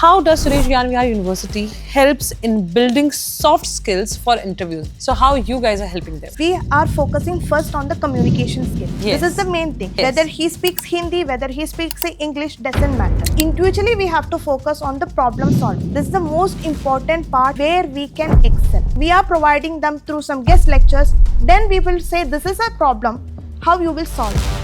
How does Suresh Gyan Vihar University helps in building soft skills for interviews? So how you guys are helping them? We are focusing first on the communication skill. Yes. This is the main thing. Yes. Whether he speaks Hindi, whether he speaks English, doesn't matter. Individually, we have to focus on the problem solving. This is the most important part where we can excel. We are providing them through some guest lectures. Then we will say this is a problem, how you will solve it.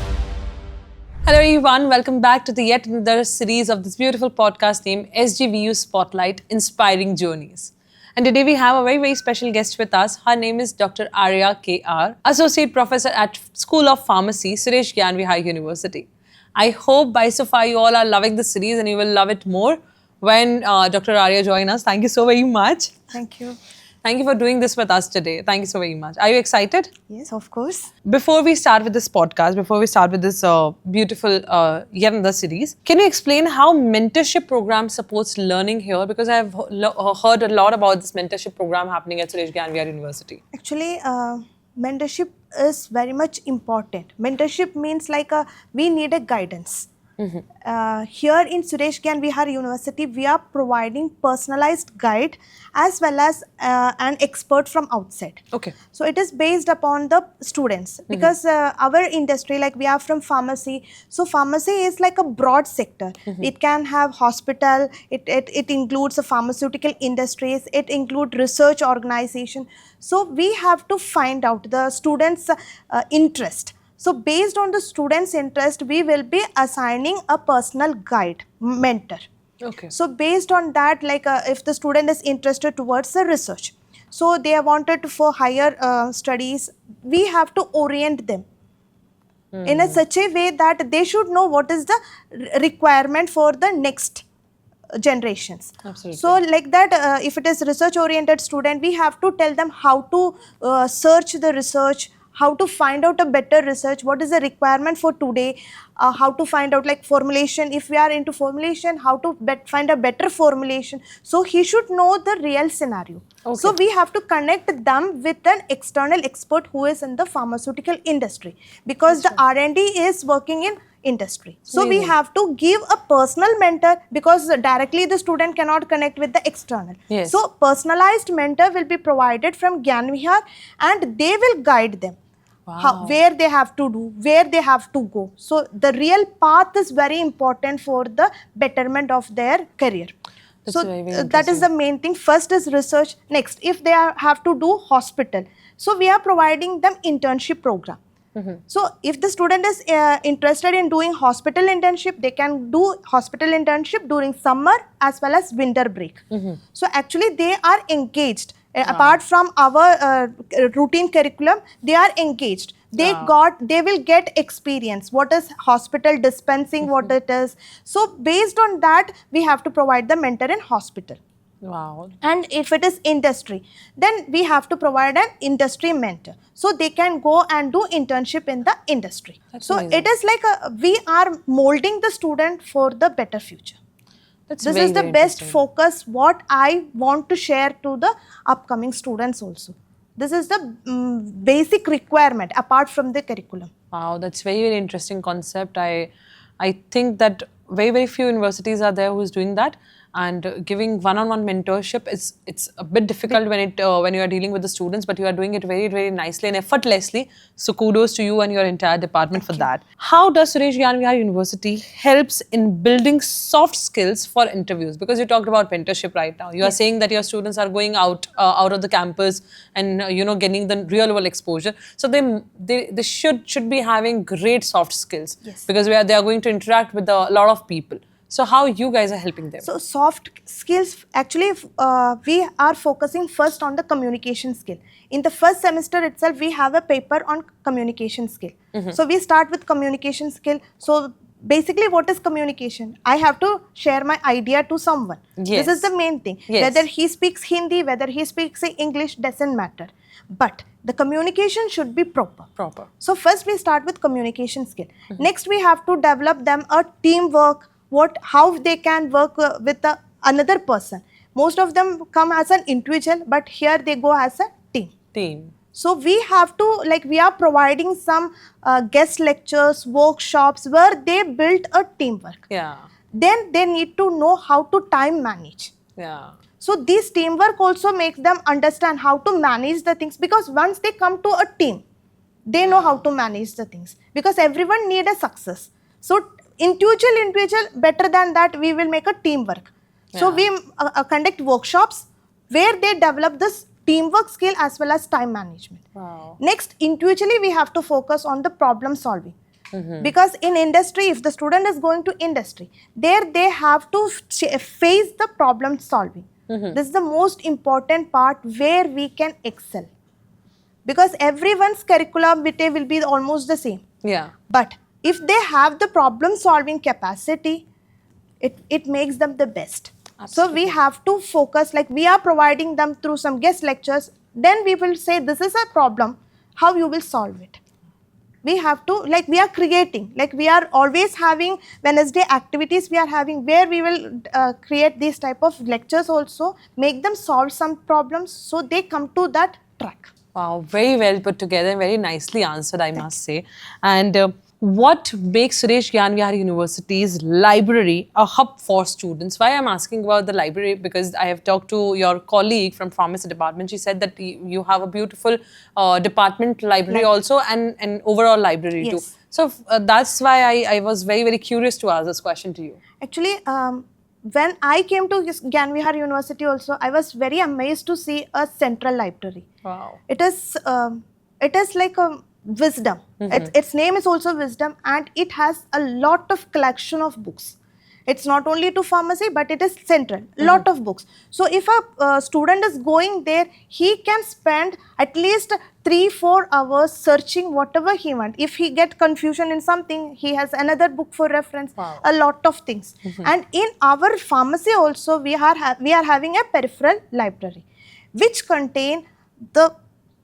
Hello everyone, welcome back to the yet another series of this beautiful podcast named SGVU Spotlight Inspiring Journeys. And today we have a very special guest with us. Her name is Dr. Arya K.R., Associate Professor at School of Pharmacy, Suresh Gyan Vihar University. I hope by so far you all are loving the series and you will love it more when Dr. Arya joins us. Thank you so very much. Thank you. Thank you for doing this with us today. Thank you so very much. Are you excited? Yes, of course. Before we start with this podcast, before we start with this beautiful yet another series, can you explain how mentorship program supports learning here? Because I've heard a lot about this mentorship program happening at Suresh Gyan Vihar University. Actually, mentorship is very much important. Mentorship means we need a guidance. Here in Suresh Gyan Vihar University, we are providing personalized guide as well as an expert from outside. Okay. So it is based upon the students because our industry, we are from pharmacy. So pharmacy is like a broad sector. It can have hospital, it includes the pharmaceutical industries, it includes research organization. So we have to find out the students' interest. So based on the student's interest, we will be assigning a personal guide, mentor. Okay. So based on that, if the student is interested towards the research, so they are wanted for higher studies, we have to orient them in such a way that they should know what is the requirement for the next generations. Absolutely. So like that, if it is research oriented student, we have to tell them how to search the research, how to find out a better research, what is the requirement for today, how to find out formulation, if we are into formulation, how to find a better formulation. So he should know the real scenario. Okay. So we have to connect them with an external expert who is in the pharmaceutical industry because the R&D is working in industry. So we have to give a personal mentor because directly the student cannot connect with the external. Yes. So personalized mentor will be provided from Gyan Vihar and they will guide them. Wow. Where they have to do, where they have to go. So the real path is very important for the betterment of their career. That's So very that is the main thing. First is research. Next, if they have to do hospital, so we are providing them internship program. So if the student is interested in doing hospital internship, they can do hospital internship during summer as well as winter break. So actually they are engaged. Apart from our routine curriculum, they are engaged. They will get experience. What is hospital dispensing, what it is. So based on that, we have to provide the mentor in hospital. Wow. And if it is industry, then we have to provide an industry mentor. So they can go and do internship in the industry. That's so amazing. it is we are molding the student for the better future. That's This very, is the very best interesting. focus what I want to share to the upcoming students also. This is the basic requirement apart from the curriculum. Wow, that's very interesting concept. I think that very few universities are there who is doing that, and giving one-on-one mentorship it's a bit difficult when you are dealing with the students, but you are doing it very nicely and effortlessly. So kudos to you and your entire department for that. How does Suresh Gyan Vihar University helps in building soft skills for interviews? Because you talked about mentorship right now. You are saying that your students are going out of the campus and getting the real world exposure. So they should be having great soft skills. Yes. Because they are going to interact with a lot of people. So how you guys are helping them? So soft skills, actually we are focusing first on the communication skill. In the first semester itself, we have a paper on communication skill. So we start with communication skill. So basically what is communication? I have to share my idea to someone. Yes. This is the main thing. Yes. Whether he speaks Hindi, whether he speaks English, doesn't matter. But the communication should be proper. So first we start with communication skill. Next we have to develop them a teamwork, how they can work with another person. Most of them come as an individual, but here they go as a team. So we have to, we are providing some guest lectures, workshops where they build a teamwork. Yeah. then they need to know how to time manage. Yeah. So this teamwork also makes them understand how to manage the things, because once they come to a team, they know how to manage the things, because everyone need a success. So individual better than that, we will make a teamwork. So we conduct workshops where they develop this teamwork skill as well as time management. Wow. Next, individually we have to focus on the problem solving. Because in industry, if the student is going to industry, there they have to face the problem solving. This is the most important part where we can excel, because everyone's curriculum vitae will be almost the same. Yeah. But if they have the problem solving capacity, it makes them the best. So we have to focus, like we are providing them through some guest lectures, then we will say this is a problem, how you will solve it. We have to, like we are creating, like we are always having Wednesday activities we are having, where we will create these type of lectures also, make them solve some problems so they come to that track. Wow, very well put together and very nicely answered, I must say. And what makes Suresh Gyan Vihar University's library a hub for students? Why I'm asking about the library, because I have talked to your colleague from pharmacy department. She said that you have a beautiful department library also, and an overall library too. Yes. So that's why I was very, very curious to ask this question to you. Actually, when I came to Gyan Vihar University also, I was very amazed to see a central library. Wow. It is like a wisdom. Its name is also wisdom, and it has a lot of collection of books. It's not only to pharmacy, but it is central, lot of books. So if a student is going there, he can spend at least 3-4 hours searching whatever he wants. If he get confusion in something, he has another book for reference. Wow. A lot of things. And in our pharmacy also, we are having a peripheral library, which contain the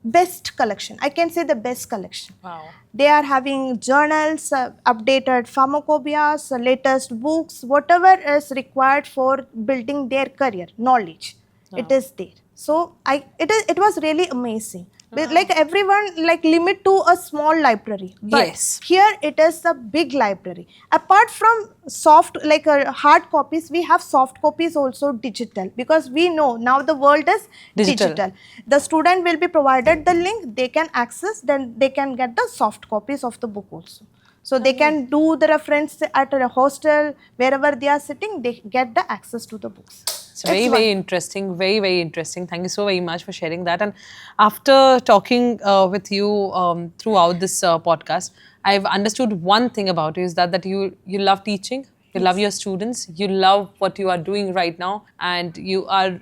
best collection. I can say the best collection. Wow. They are having journals, updated pharmacopoeias, latest books, whatever is required for building their career, knowledge. It is there. So it was really amazing. Like everyone like limit to a small library, but Yes. here it is a big library. Apart from soft, like hard copies, we have soft copies also digital, because we know now the world is Digital. The student will be provided the link, they can access, then they can get the soft copies of the book also. So they can do the reference at a hostel, wherever they are sitting, they get the access to the books. It's very, very interesting. Very, very interesting. Thank you so very much for sharing that. And after talking with you throughout this podcast, I've understood one thing about you, is that you love teaching, you love your students, you love what you are doing right now, and you are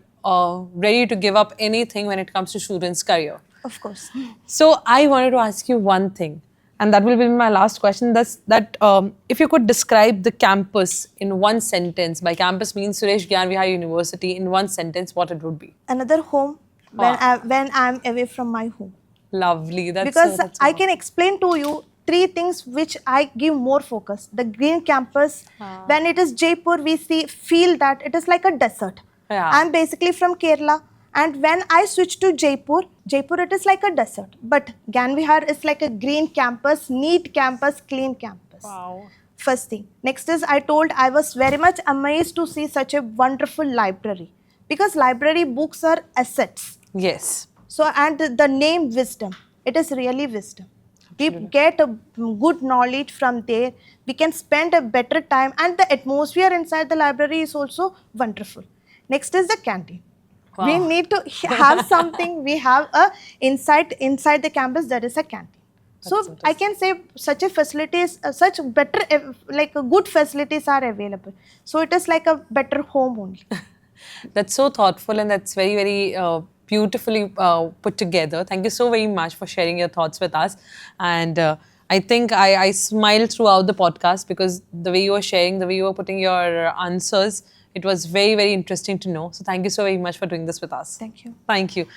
ready to give up anything when it comes to students' career. Of course. So I wanted to ask you one thing, and that will be my last question. That's that if you could describe the campus in one sentence. By campus means Suresh Gyan Vihar University. In one sentence, what it would be? Another home when I'm away from my home. Lovely. Because that's I can explain to you 3 things which I give more focus. The green campus, when it is Jaipur, we feel that it is like a desert. Yeah. I'm basically from Kerala, and when I switch to Jaipur it is like a desert. But Gyan Vihar is like a green campus, neat campus, clean campus. Wow. First thing. Next is, I told I was very much amazed to see such a wonderful library, because library books are assets. Yes. So, and the name wisdom, it is really wisdom. We get a good knowledge from there. We can spend a better time, and the atmosphere inside the library is also wonderful. Next is the canteen. Wow. We need to have something. We have a inside the campus there is a canteen. So I can say such a facilities, such better like good facilities are available. So it is like a better home only. That's so thoughtful, and that's very, very beautifully put together. Thank you so very much for sharing your thoughts with us. And I think I smiled throughout the podcast, because the way you were sharing, the way you were putting your answers, it was very, very interesting to know. So thank you so very much for doing this with us. Thank you. Thank you.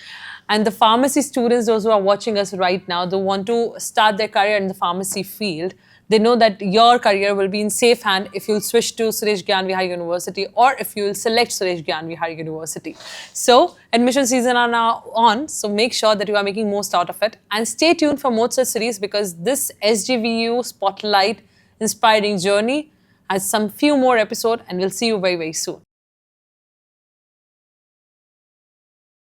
And the pharmacy students, those who are watching us right now, they want to start their career in the pharmacy field. They know that your career will be in safe hand if you'll switch to Suresh Gyan Vihar University, or if you'll select Suresh Gyan Vihar University. So admission season are now on, so make sure that you are making most out of it. And stay tuned for more such series, because this SGVU Spotlight Inspiring Journey has some few more episode, and we'll see you very, very soon.